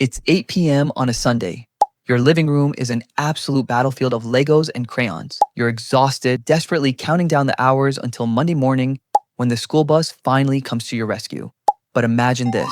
It's 8 p.m. on a Sunday. Your living room is an absolute battlefield of Legos and crayons. You're exhausted, desperately counting down the hours until Monday morning when the school bus finally comes to your rescue. But imagine this.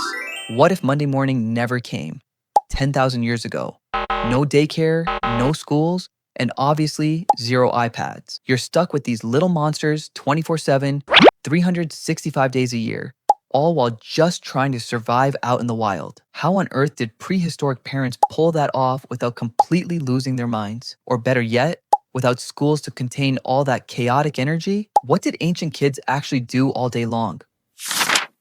What if Monday morning never came? 10,000 years ago. No daycare, no schools, and obviously zero iPads. You're stuck with these little monsters 24/7, 365 days a year, all while just trying to survive out in the wild. How on earth did prehistoric parents pull that off without completely losing their minds? Or better yet, without schools to contain all that chaotic energy? What did ancient kids actually do all day long?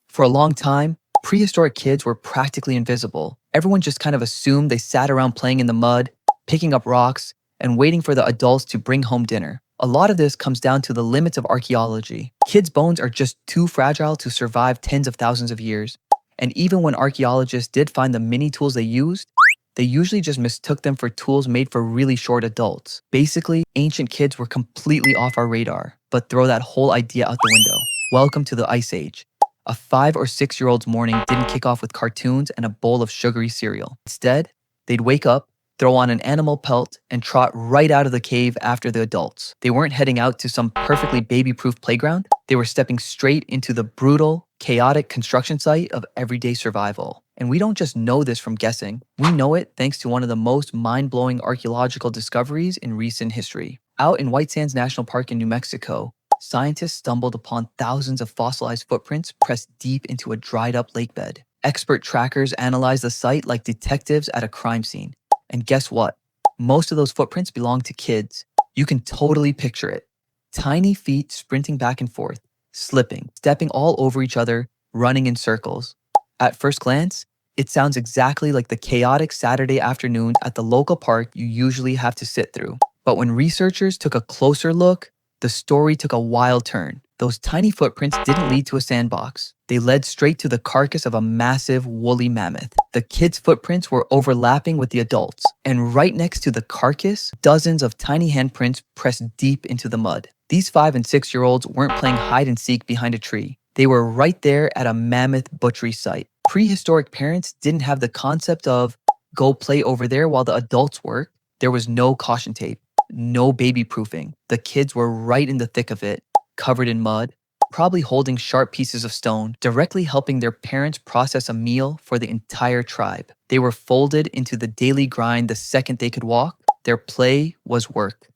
For a long time, prehistoric kids were practically invisible. Everyone just kind of assumed they sat around playing in the mud, picking up rocks, and waiting for the adults to bring home dinner. A lot of this comes down to the limits of archaeology. Kids' bones are just too fragile to survive tens of thousands of years. And even when archaeologists did find the mini tools they used, they usually just mistook them for tools made for really short adults. Basically, ancient kids were completely off our radar. But throw that whole idea out the window. Welcome to the Ice Age. A 5 or 6-year-old's morning didn't kick off with cartoons and a bowl of sugary cereal. Instead, they'd wake up, throw on an animal pelt, and trot right out of the cave after the adults. They weren't heading out to some perfectly baby-proof playground. They were stepping straight into the brutal, chaotic construction site of everyday survival. And we don't just know this from guessing. We know it thanks to one of the most mind-blowing archaeological discoveries in recent history. Out in White Sands National Park in New Mexico, scientists stumbled upon thousands of fossilized footprints pressed deep into a dried-up lake bed. Expert trackers analyzed the site like detectives at a crime scene. And guess what? Most of those footprints belong to kids. You can totally picture it. Tiny feet sprinting back and forth, slipping, stepping all over each other, running in circles. At first glance, it sounds exactly like the chaotic Saturday afternoon at the local park you usually have to sit through. But when researchers took a closer look, the story took a wild turn. Those tiny footprints didn't lead to a sandbox. They led straight to the carcass of a massive woolly mammoth. The kids' footprints were overlapping with the adults, and right next to the carcass, dozens of tiny handprints pressed deep into the mud. These 5 and 6-year-olds weren't playing hide and seek behind a tree. They were right there at a mammoth butchery site. Prehistoric parents didn't have the concept of, go play over there while the adults work. There was no caution tape. No baby proofing. The kids were right in the thick of it, covered in mud, probably holding sharp pieces of stone, directly helping their parents process a meal for the entire tribe. They were folded into the daily grind the second they could walk. Their play was work.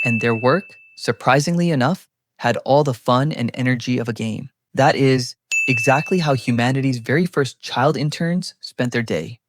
And their work, surprisingly enough, had all the fun and energy of a game. That is exactly how humanity's very first child interns spent their day.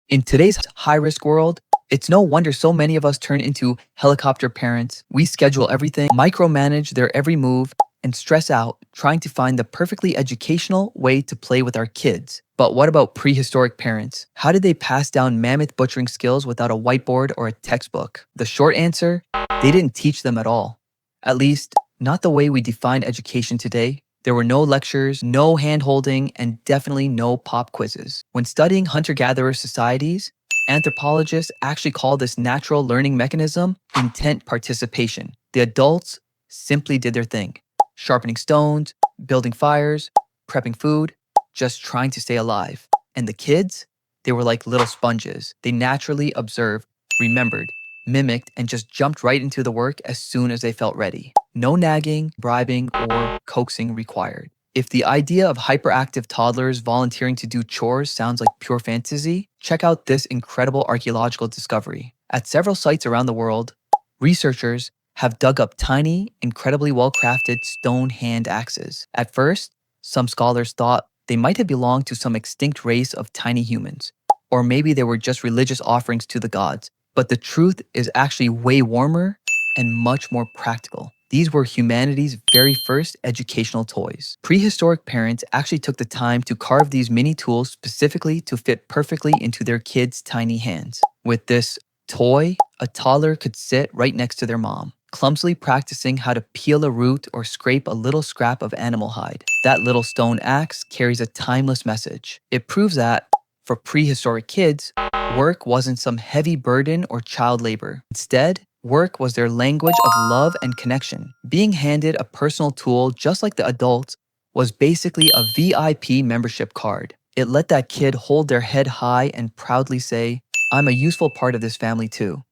In today's high-risk world, it's no wonder so many of us turn into helicopter parents. We schedule everything, micromanage their every move, and stress out trying to find the perfectly educational way to play with our kids. But what about prehistoric parents? How did they pass down mammoth butchering skills without a whiteboard or a textbook? The short answer, they didn't teach them at all. At least, not the way we define education today. There were no lectures, no hand-holding, and definitely no pop quizzes. When studying hunter-gatherer societies, anthropologists actually call this natural learning mechanism intent participation. The adults simply did their thing, sharpening stones, building fires, prepping food, just trying to stay alive. And the kids, they were like little sponges. They naturally observed, remembered, mimicked, and just jumped right into the work as soon as they felt ready. No nagging, bribing, or coaxing required. If the idea of hyperactive toddlers volunteering to do chores sounds like pure fantasy, check out this incredible archaeological discovery. At several sites around the world, researchers have dug up tiny, incredibly well-crafted stone hand axes. At first, some scholars thought they might have belonged to some extinct race of tiny humans, or maybe they were just religious offerings to the gods. But the truth is actually way warmer and much more practical. These were humanity's very first educational toys. Prehistoric parents actually took the time to carve these mini tools specifically to fit perfectly into their kids' tiny hands. With this toy, a toddler could sit right next to their mom, clumsily practicing how to peel a root or scrape a little scrap of animal hide. That little stone axe carries a timeless message. It proves that, for prehistoric kids, work wasn't some heavy burden or child labor. Instead, work was their language of love and connection. Being handed a personal tool just like the adults was basically a VIP membership card. It let that kid hold their head high and proudly say, I'm a useful part of this family too.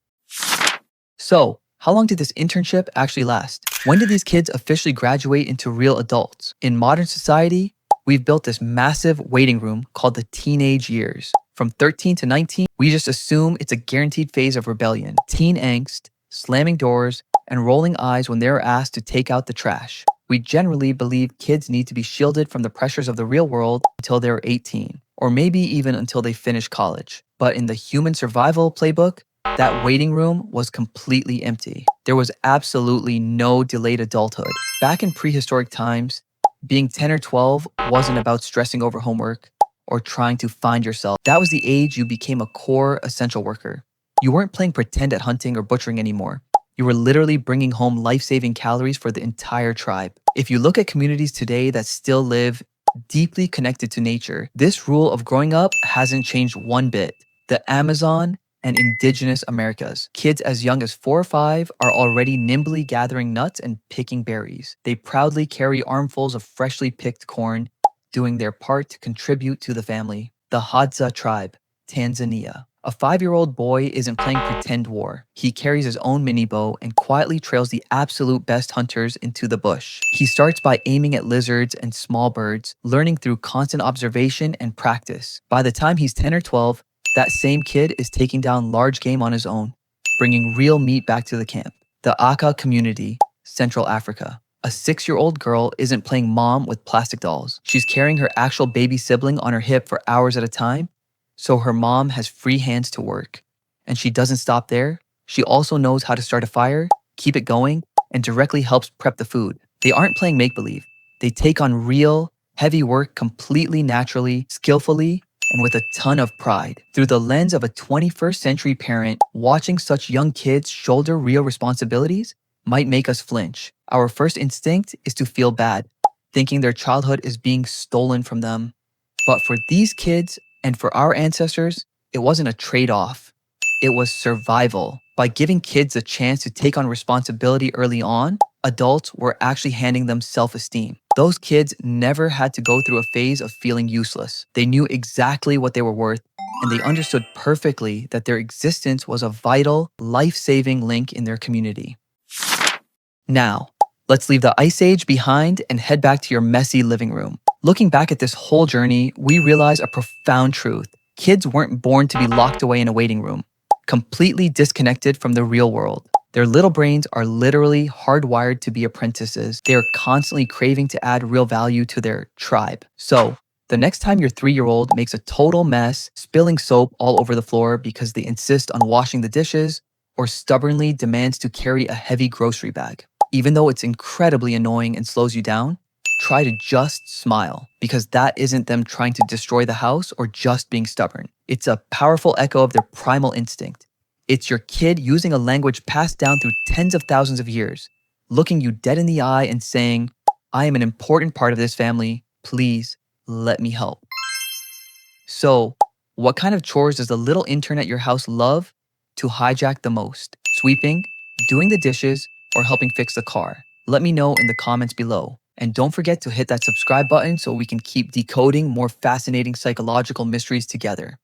So, how long did this internship actually last? When did these kids officially graduate into real adults? In modern society, we've built this massive waiting room called the teenage years. From 13 to 19, we just assume it's a guaranteed phase of rebellion, teen angst, slamming doors, and rolling eyes when they're asked to take out the trash. We generally believe kids need to be shielded from the pressures of the real world until they're 18, or maybe even until they finish college. But in the human survival playbook, that waiting room was completely empty. There was absolutely no delayed adulthood. Back in prehistoric times, being 10 or 12 wasn't about stressing over homework or trying to find yourself. That was the age you became a core essential worker. You weren't playing pretend at hunting or butchering anymore. You were literally bringing home life-saving calories for the entire tribe. If you look at communities today that still live deeply connected to nature, this rule of growing up hasn't changed one bit. The Amazon and indigenous Americas. Kids as young as 4 or 5 are already nimbly gathering nuts and picking berries. They proudly carry armfuls of freshly picked corn, doing their part to contribute to the family. The Hadza tribe, Tanzania. A 5-year-old boy isn't playing pretend war. He carries his own mini bow and quietly trails the absolute best hunters into the bush. He starts by aiming at lizards and small birds, learning through constant observation and practice. By the time he's 10 or 12, that same kid is taking down large game on his own, bringing real meat back to the camp. The Aka community, Central Africa. A 6-year-old girl isn't playing mom with plastic dolls. She's carrying her actual baby sibling on her hip for hours at a time, so her mom has free hands to work. And she doesn't stop there. She also knows how to start a fire, keep it going, and directly helps prep the food. They aren't playing make-believe. They take on real, heavy work completely naturally, skillfully, and with a ton of pride. Through the lens of a 21st century parent, watching such young kids shoulder real responsibilities might make us flinch. Our first instinct is to feel bad, thinking their childhood is being stolen from them. But for these kids and for our ancestors, it wasn't a trade-off. It was survival. By giving kids a chance to take on responsibility early on, adults were actually handing them self-esteem. Those kids never had to go through a phase of feeling useless. They knew exactly what they were worth, and they understood perfectly that their existence was a vital, life-saving link in their community. Now, let's leave the Ice Age behind and head back to your messy living room. Looking back at this whole journey, we realize a profound truth. Kids weren't born to be locked away in a waiting room, completely disconnected from the real world. Their little brains are literally hardwired to be apprentices. They are constantly craving to add real value to their tribe. So, the next time your 3-year-old makes a total mess, spilling soap all over the floor because they insist on washing the dishes, or stubbornly demands to carry a heavy grocery bag, even though it's incredibly annoying and slows you down, try to just smile, because that isn't them trying to destroy the house or just being stubborn. It's a powerful echo of their primal instinct. It's your kid using a language passed down through tens of thousands of years, looking you dead in the eye and saying, I am an important part of this family. Please let me help. So, what kind of chores does the little intern at your house love to hijack the most? Sweeping, doing the dishes, or helping fix the car? Let me know in the comments below. And don't forget to hit that subscribe button so we can keep decoding more fascinating psychological mysteries together.